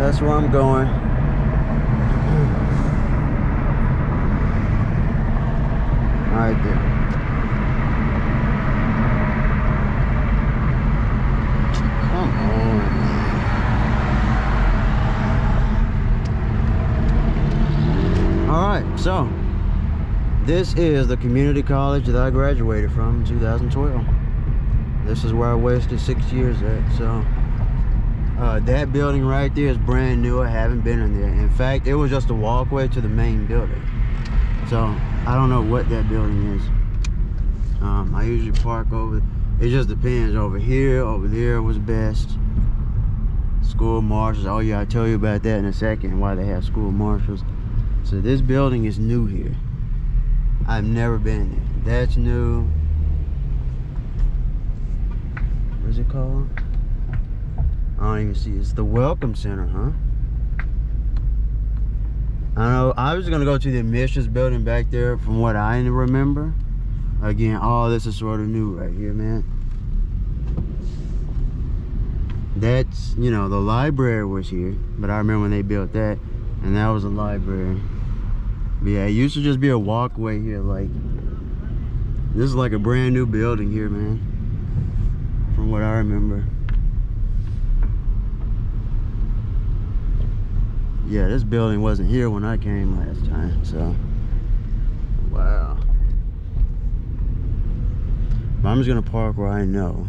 That's where I'm going. Right there. Come on. Alright, so this is the community college that I graduated from in 2012. This is where I wasted 6 years at. So that building right there is brand new. I haven't been in there. In fact, it was just a walkway to the main building. So I don't know what that building is. I usually park over, it just depends. Over here, over there was best. School marshals. Oh yeah, I'll tell you about that in a second, why they have school marshals. So this building is new here. I've never been there. That's new. What's it called? I don't even see. It's the Welcome Center, huh? I don't know. I was gonna go to the admissions building back there from what I remember. Again, all this is sort of new right here, man. That's, you know, the library was here, but I remember when they built that, and that was a library. But yeah, it used to just be a walkway here. Like, this is like a brand new building here, man, from what I remember. Yeah, this building wasn't here when I came last time, so wow. But I'm just gonna park where I know.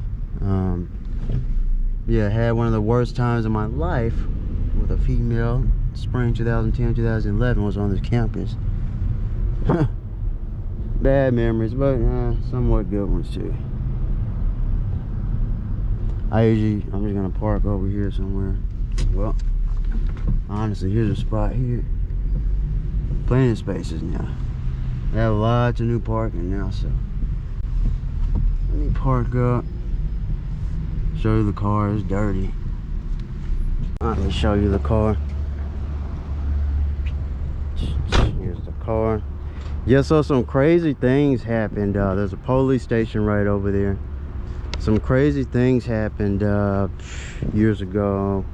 Yeah, I had one of the worst times of my life with a female. Spring 2010, 2011 was on this campus. Bad memories, but somewhat good ones too. I'm just gonna park over here somewhere. Well, honestly, here's a spot here. Plenty of spaces now. They have lots of new parking now, so let me park up. Show you the car. It's dirty. Let me show you the car. Here's the car. Yeah, so some crazy things happened. There's a police station right over there. Some crazy things happened years ago.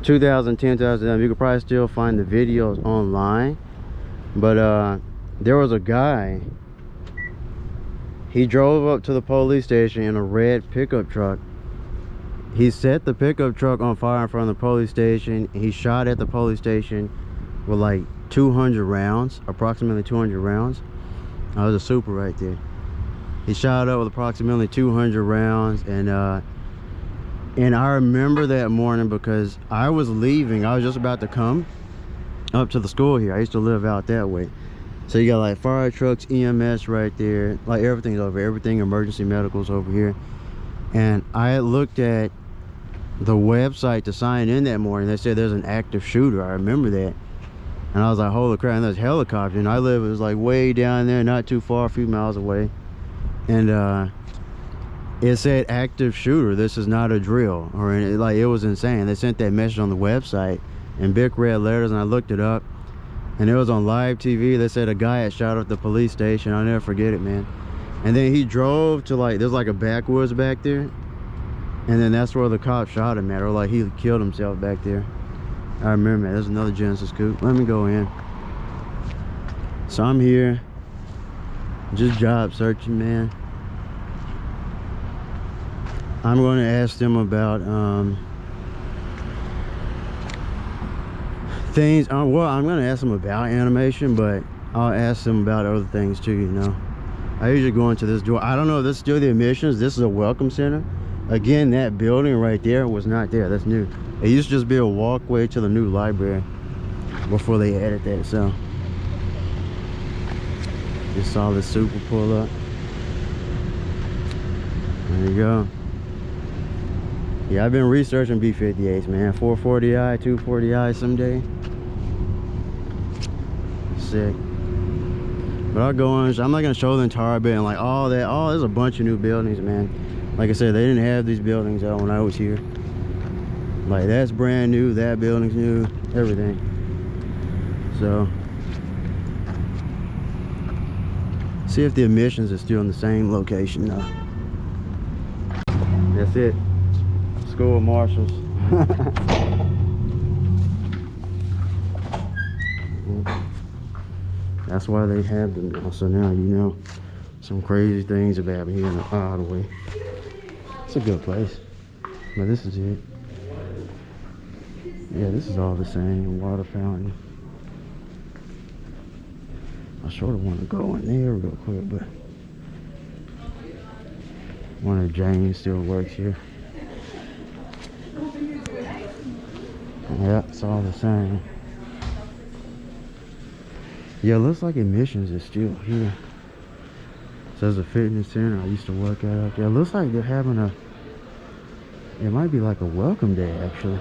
2010, 2011. You could probably still find the videos online. But there was a guy. He drove up to the police station in a red pickup truck. He set the pickup truck on fire in front of the police station. He shot at the police station with like 200 rounds, approximately 200 rounds. That was a super right there. He shot up with approximately 200 rounds, and I remember that morning because I was leaving. I was just about to come up to the school here. I used to live out that way. So you got like fire trucks, EMS right there, like everything's over, everything emergency medical's over here. And I had looked at the website to sign in that morning. They said there's an active shooter. I remember that. And I was like, holy crap, and there's a helicopter. And I live, it was like way down there, not too far, a few miles away. And it said active shooter. This is not a drill or anything. Like, it was insane. They sent that message on the website in big red letters, and I looked it up. And it was on live TV. They said a guy had shot up the police station. I'll never forget it, man. And then he drove to, like, there's like a backwoods back there. And then that's where the cop shot him at, or like he killed himself back there. I remember that. There's another Genesis Coupe. Let me go in. So I'm here, just job searching, man. I'm going to ask them about things. Well, I'm going to ask them about animation, but I'll ask them about other things too, you know. I usually go into this door. I don't know if this is still the admissions. This is a welcome center. Again, that building right there was not there. That's new. It used to just be a walkway to the new library before they added that. So just saw the super pull up. There you go. Yeah, I've been researching B58s, man. 440i, 240i someday. Sick. But I'll go on. I'm not gonna show the entire building, like all that. Oh, there's a bunch of new buildings, man. Like I said, they didn't have these buildings out when I was here. Like, that's brand new, that building's new, everything. So see if the admissions is still in the same location now. That's it. School marshals. That's why they have them now. So now you know some crazy things about here in the Ottaway. It's a good place. But this is it. Yeah, this is all the same. Water fountain. I sort of want to go in there real quick, but one of James still works here. Yeah, it's all the same. Yeah, it looks like admissions is still here. Says a fitness center. I used to work out there. It looks like they're having a, it might be like a welcome day actually.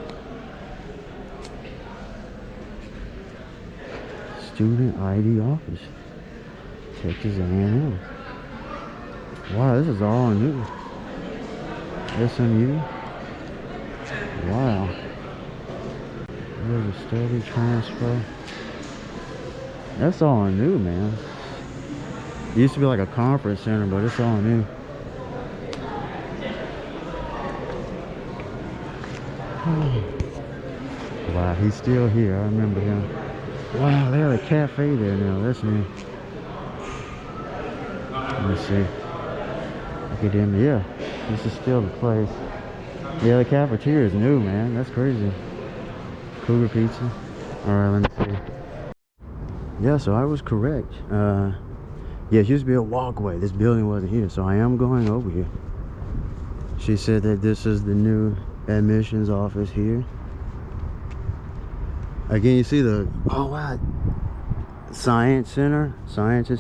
Student ID office. Texas A&M. Wow, this is all new. SMU. Wow. There's a study transfer. That's all new, man. It used to be like a conference center, but it's all new. Wow, he's still here. I remember him. Wow, they have a cafe there now. That's new. Let me see. Academia. Yeah, this is still the place. Yeah, the cafeteria is new, man. That's crazy. Coupe pizza. Alright, let me see. Yeah, so I was correct. Yeah, it used to be a walkway. This building wasn't here, so I am going over here. She said that this is the new admissions office here. Again, you see the, oh wow, Sciences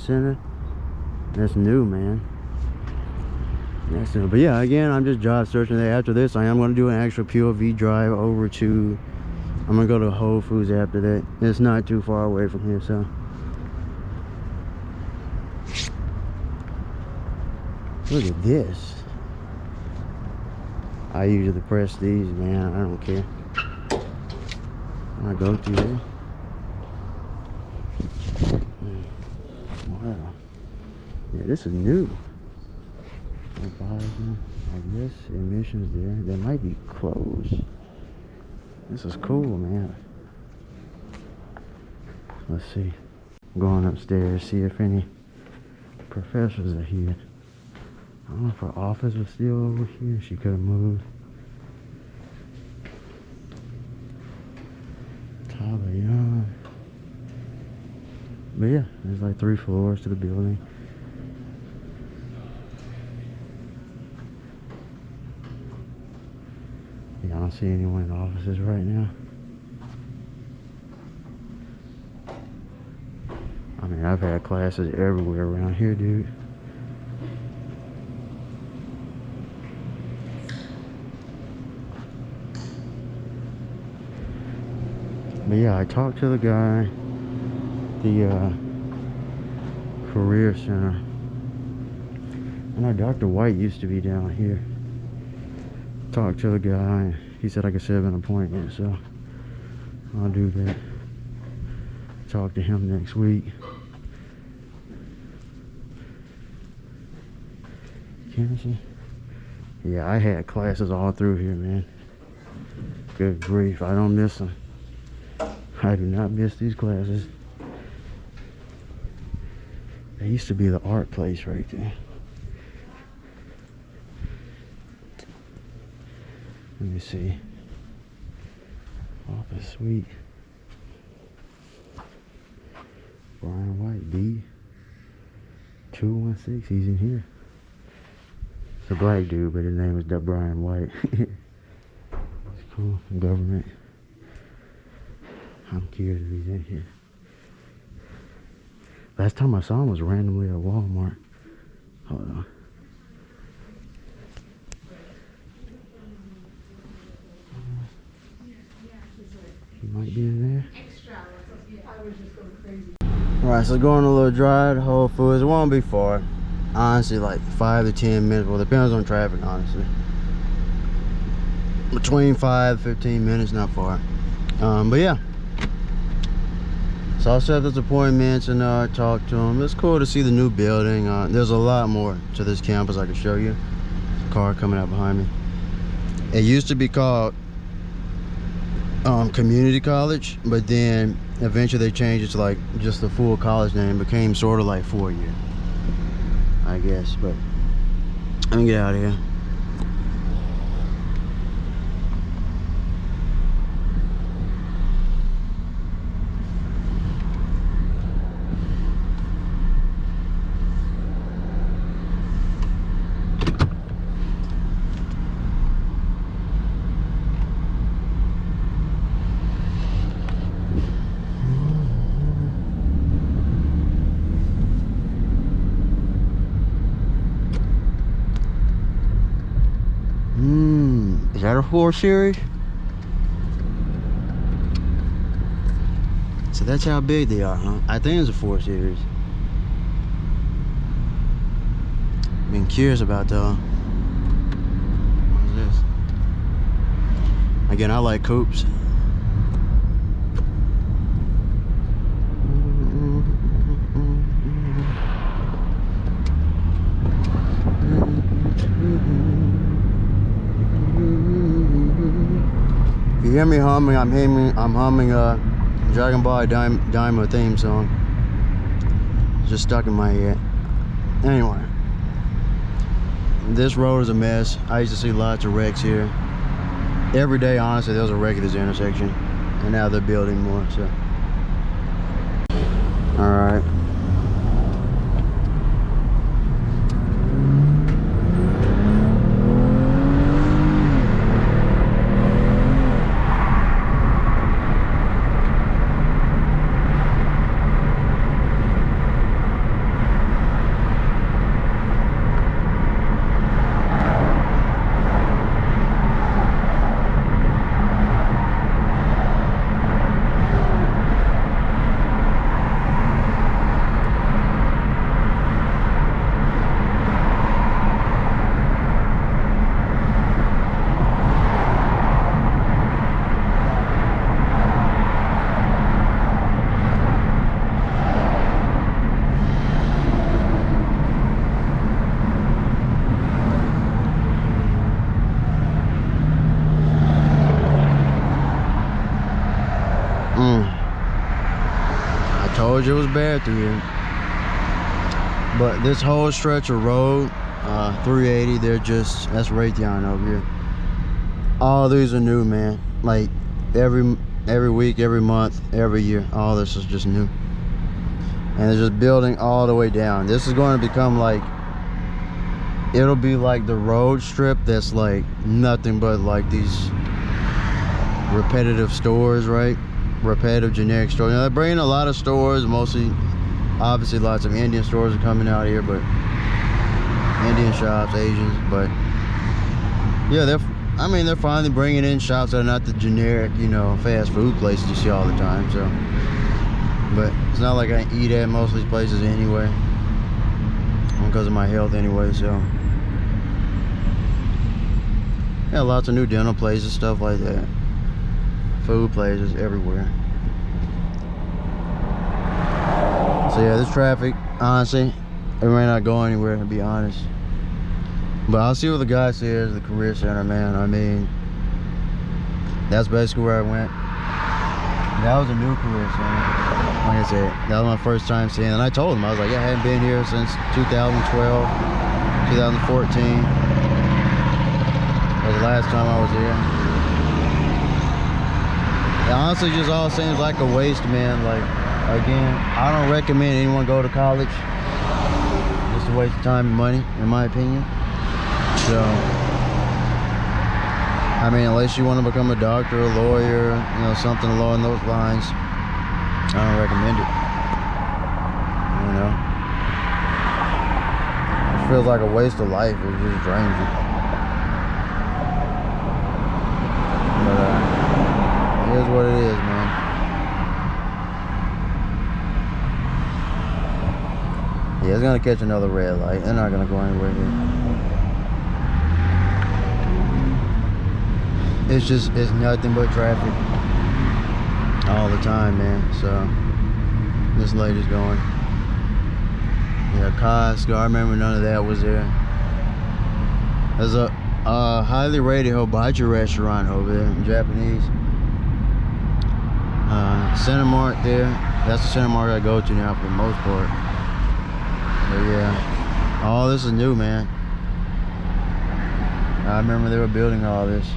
Center. That's new, man. That's new. But yeah, again, I'm just job searching there. After this, I am going to do an actual POV drive over to, I'm going to go to Whole Foods after that. It's not too far away from here, so. Look at this. I usually press these, man. I don't care. I go through there. Wow. Yeah, this is new. I guess admissions there. They might be closed. This is cool, man. Let's see. I'm going upstairs, see if any professors are here. I don't know if her office was still over here. She could have moved. Tyler Young. But yeah, there's like 3 floors to the building. Yeah, I don't see anyone in the offices right now. I mean, I've had classes everywhere around here, dude. But yeah, I talked to the guy, the career center. I know Dr. White used to be down here. Talked to the guy. He said I could set up an appointment, so I'll do that. Talk to him next week. Kennedy? Yeah, I had classes all through here, man. Good grief, I don't miss them. I do not miss these classes. There used to be the art place right there. Let me see. Office suite. Brian White, B. 216, he's in here. It's a black dude, but his name is Brian White. It's cool. Government. I'm curious if he's in here. Last time I saw him was randomly at Walmart. Hold on. He might be in there. Alright, so going a little drive to Whole Foods. It won't be far. Honestly, like 5 to 10 minutes. Well, depends on traffic, honestly. Between 5 to 15 minutes, not far. But yeah. So I'll set those appointments and talk to them. It's cool to see the new building. There's a lot more to this campus I can show you. There's a car coming out behind me. It used to be called community college, but then eventually they changed it to like just the full college name. Became sort of like 4-year, I guess. But let me get out of here. Is that a 4 series? So that's how big they are, huh? I think it's a 4 series. Been curious about though. What is this? Again, I like coupes. If you hear me humming, I'm humming a Dragon Ball Daima theme song. It's just stuck in my head. Anyway, this road is a mess. I used to see lots of wrecks here. Every day, honestly, there was a wreck at this intersection. And now they're building more, so. Alright. I told you it was bad through here. But this whole stretch of road, 380, they're just, that's Raytheon over here. All these are new, man. Like every week, every month, every year, all this is just new. And they're just building all the way down. This is going to become like, it'll be like the road strip that's like nothing but like these repetitive stores, right? Repetitive generic stores. Now they're bringing a lot of stores, mostly, obviously lots of Indian stores are coming out here, but Indian shops, Asians, but yeah, they're finally bringing in shops that are not the generic, you know, fast food places you see all the time. So, but it's not like I eat at most of these places anyway, because of my health anyway. So yeah, lots of new dental places, stuff like that. Food places everywhere. So yeah, this traffic, honestly, it may not go anywhere, to be honest. But I'll see what the guy says, the career center, man. I mean, that's basically where I went. That was a new career center. Like I said, that was my first time seeing it. And I told him, I was like, yeah, I hadn't been here since 2012, 2014. That was the last time I was here. It honestly just all seems like a waste, man. Like, again, I don't recommend anyone go to college. Just a waste of time and money, in my opinion. So, I mean, unless you want to become a doctor, a lawyer, you know, something along those lines, I don't recommend it. You know? It feels like a waste of life. It just drains you. But, here's what it is, man. Yeah, it's gonna catch another red light. They're not gonna go anywhere here. It's nothing but traffic all the time, man. So this lady's going. Yeah, Costco. I remember none of that was there. There's a highly rated hibachi restaurant over there, Japanese. Cinemark there. That's the Cinemark I go to now for the most part. But yeah, all this is new, man. I remember they were building all this.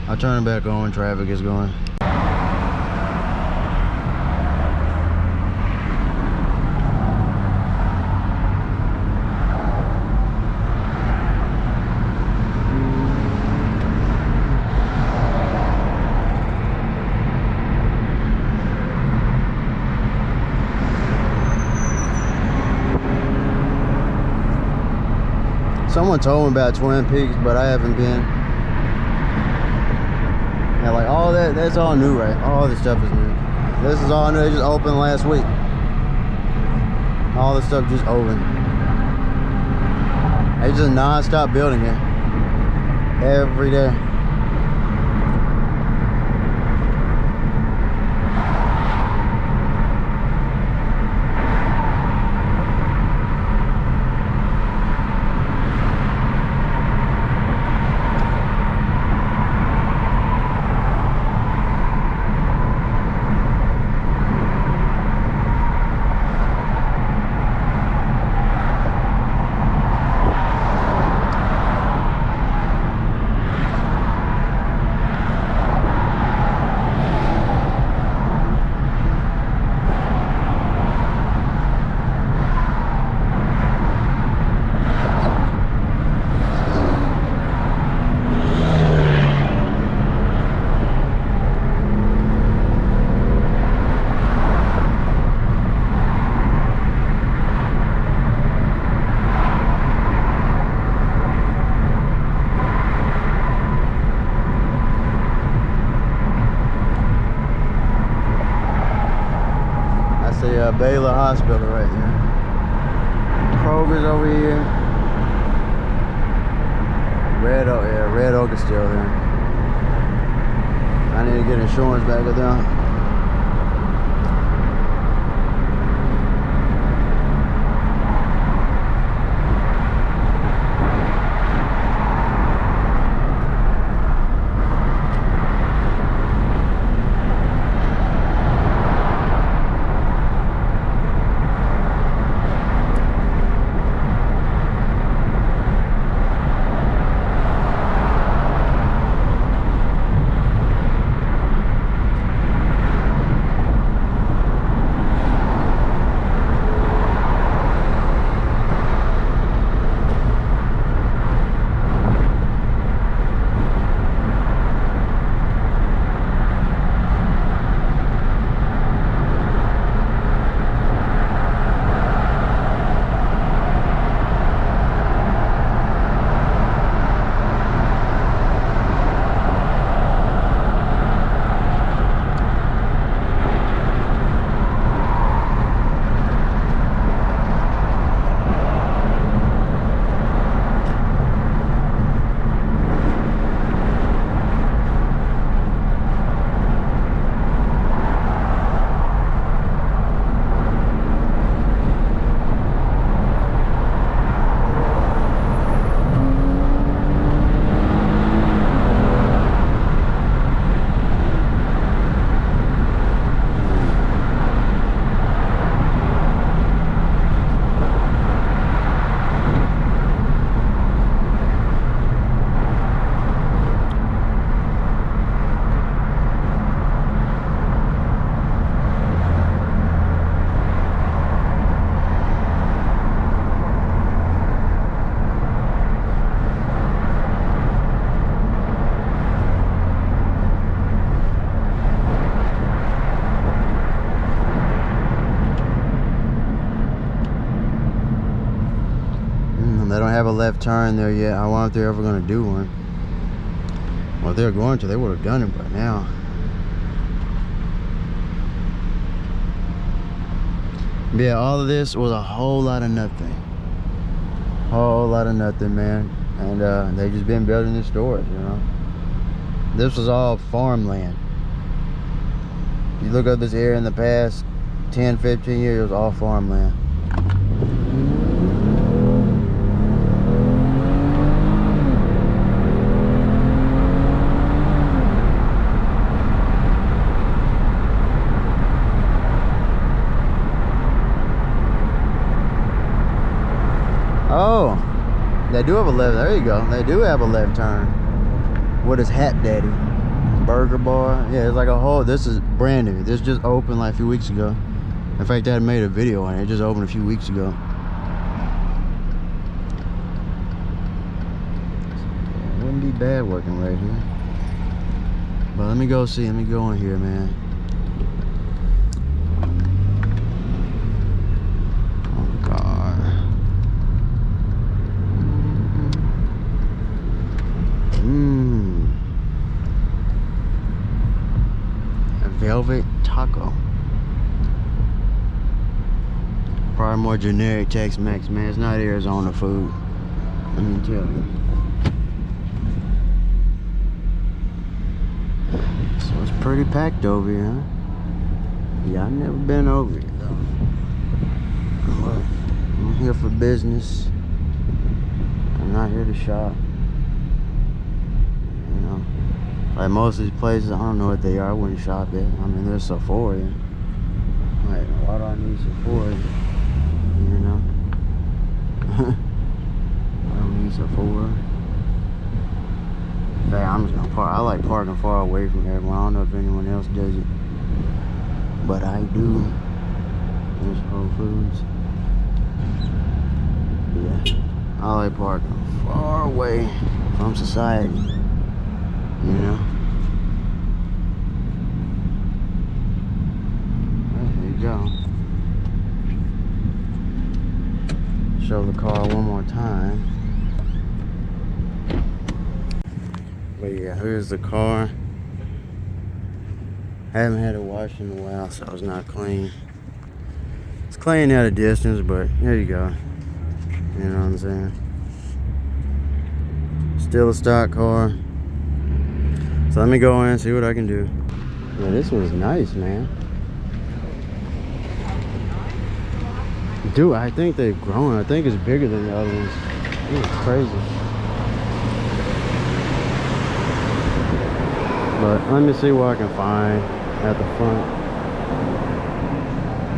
I'll turn it back on when traffic is going. Someone told me about Twin Peaks, but I haven't been. Yeah, like all that's all new, right? All this stuff is new. This is all new. They just opened last week. All this stuff just opened. They just non-stop building it every day. Baylor Hospital right there. Kroger's over here. Red Oak, yeah, Red Oak is still there. I need to get insurance back with them. They don't have a left turn there yet. I wonder if they're ever going to do one. Well, if they're going to, they would have done it by now. But yeah, all of this was a whole lot of nothing. Whole lot of nothing, man. And they just been building the stores, you know. This was all farmland. You look at this area in the past 10, 15 years, it was all farmland. do have a left. There you go. They do have a left turn. What is Hat Daddy? Burger bar. Yeah, it's like a whole. This is brand new. This just opened like a few weeks ago. In fact, I made a video on it. It just opened a few weeks ago. It wouldn't be bad working right here. But let me go see. Let me go in here, man. Oh God. A velvet taco. Probably more generic Tex-Mex, man. It's not Arizona food. Let me tell you. So it's pretty packed over here, huh? Yeah, I've never been over here though. But I'm here for business. I'm not here to shop. You know, like most of these places, I don't know what they are. I wouldn't shop at. I mean, there's Sephora. Like, why do I need Sephora? You know, I don't need Sephora. In fact, I'm just gonna park. I like parking far away from everyone. I don't know if anyone else does it, but I do. There's Whole Foods. Yeah, I like parking far away from society. You know. There you go. Show the car one more time. But yeah, here's the car. Haven't had it washed in a while, so it's not clean. It's clean at a distance, but here you go. You know what I'm saying? Still a stock car. So let me go in and see what I can do. Yeah, this one's nice, man. Dude, I think they've grown. I think it's bigger than the other ones. It's crazy. But let me see what I can find at the front.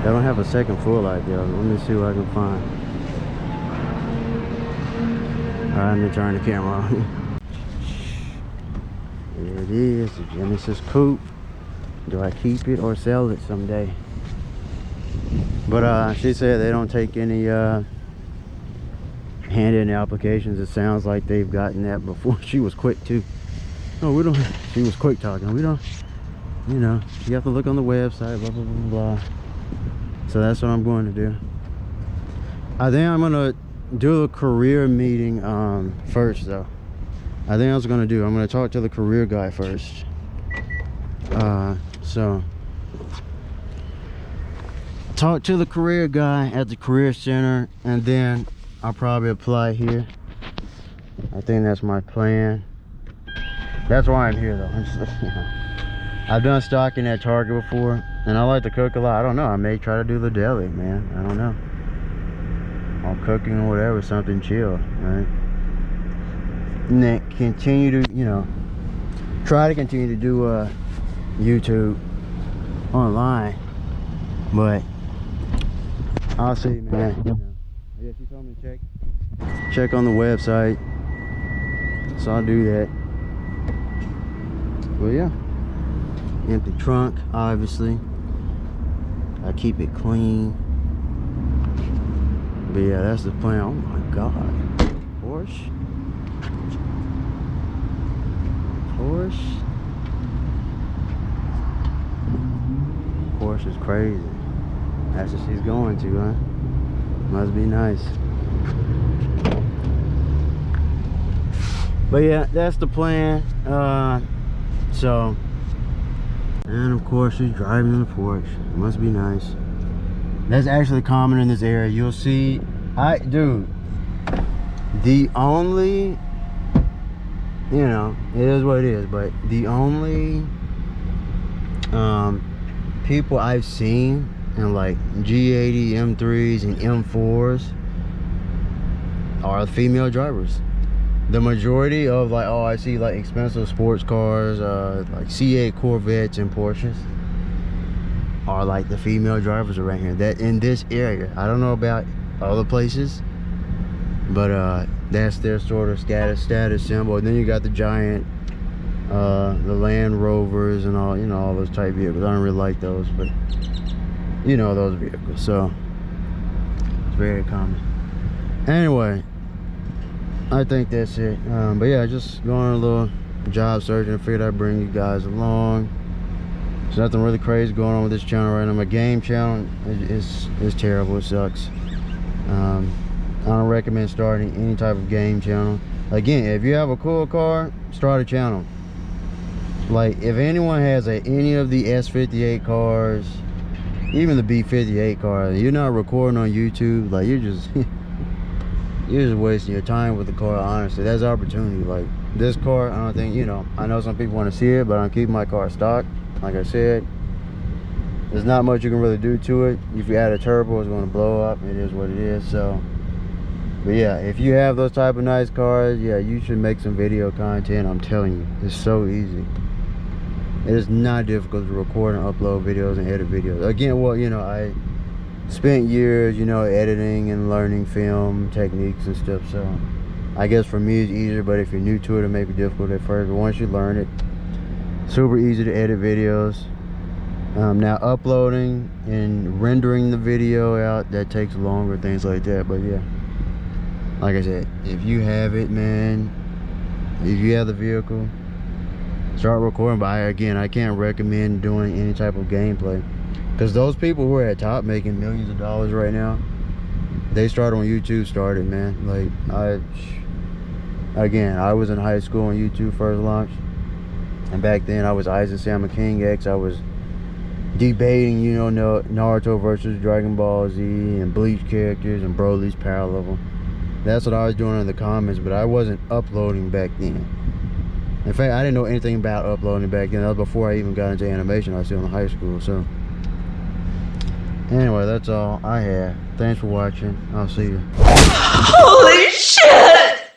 They don't have a second full light there. Let me see what I can find. Alright, let me turn the camera on. There it is, the Genesis Coupe. Do I keep it or sell it someday? But she said they don't take any hand-in applications. It sounds like they've gotten that before. She was quick too. No, we don't. She was quick talking. We don't. You know, you have to look on the website. Blah blah blah blah. So that's what I'm going to do. I think I'm gonna do a career meeting first though. I think I was gonna do. I'm gonna talk to the career guy first. So. Talk to the career guy at the career center, and then I'll probably apply here. I think that's my plan. That's why I'm here though. I've done stocking at Target before, and I like to cook a lot. I don't know, I may try to do the deli, man. I don't know. Or cooking or whatever, something chill, right? And then continue to, you know, try to continue to do YouTube online, but I'll see, man. You know. Yeah, she told me to check on the website, so I'll do that. Well, yeah, empty trunk, obviously. I keep it clean. But yeah, that's the plan. Oh my God, Porsche. Porsche is crazy. That's what she's going to, huh? Must be nice. But yeah, that's the plan. So, and of course she's driving in the Porsche. Must be nice. That's actually common in this area. You'll see, dude, the only, you know, it is what it is, but the only people I've seen in like G80, M3s, and M4s are female drivers. The majority of, like, oh, I see like expensive sports cars, like C8 Corvettes and Porsches, are like the female drivers around here. That in this area, I don't know about other places, But that's their sort of status symbol. And then you got the giant, the Land Rovers and all, you know, all those type vehicles. I don't really like those, but you know those vehicles, so it's very common. Anyway, I think that's it. But yeah, just going on a little job searching. I figured I'd bring you guys along. There's nothing really crazy going on with this channel right now. My game channel is terrible. It sucks. I don't recommend starting any type of game channel. Again, if you have a cool car, start a channel. Like, if anyone has any of the S58 cars, even the B58 car, you're not recording on YouTube, like, you're just you're just wasting your time with the car. Honestly, that's opportunity. Like, this car, I don't think, you know, I know some people want to see it, but I'm keeping my car stock. Like I said, there's not much you can really do to it. If you add a turbo, it's going to blow up. It is what it is. So, but yeah, if you have those type of nice cars, yeah, you should make some video content. I'm telling you, it's so easy. It is not difficult to record and upload videos and edit videos. Again, well, you know, I spent years, you know, editing and learning film techniques and stuff. So I guess for me it's easier, but if you're new to it, it may be difficult at first. But once you learn it, super easy to edit videos. Now uploading and rendering the video out, that takes longer, things like that. But yeah, like I said, if you have it, man, if you have the vehicle, start recording. But I can't recommend doing any type of gameplay, because those people who are at top making millions of dollars right now, they started on YouTube, man. Like, I was in high school when YouTube first launched, and back then I was Isaac Sam King X. I was debating, you know, Naruto versus Dragon Ball Z and Bleach characters and Broly's power level. That's what I was doing in the comments, but I wasn't uploading back then. In fact, I didn't know anything about uploading back then. That was before I even got into animation. I was still in high school. So anyway, that's all I had. Thanks for watching. I'll see you. Holy shit!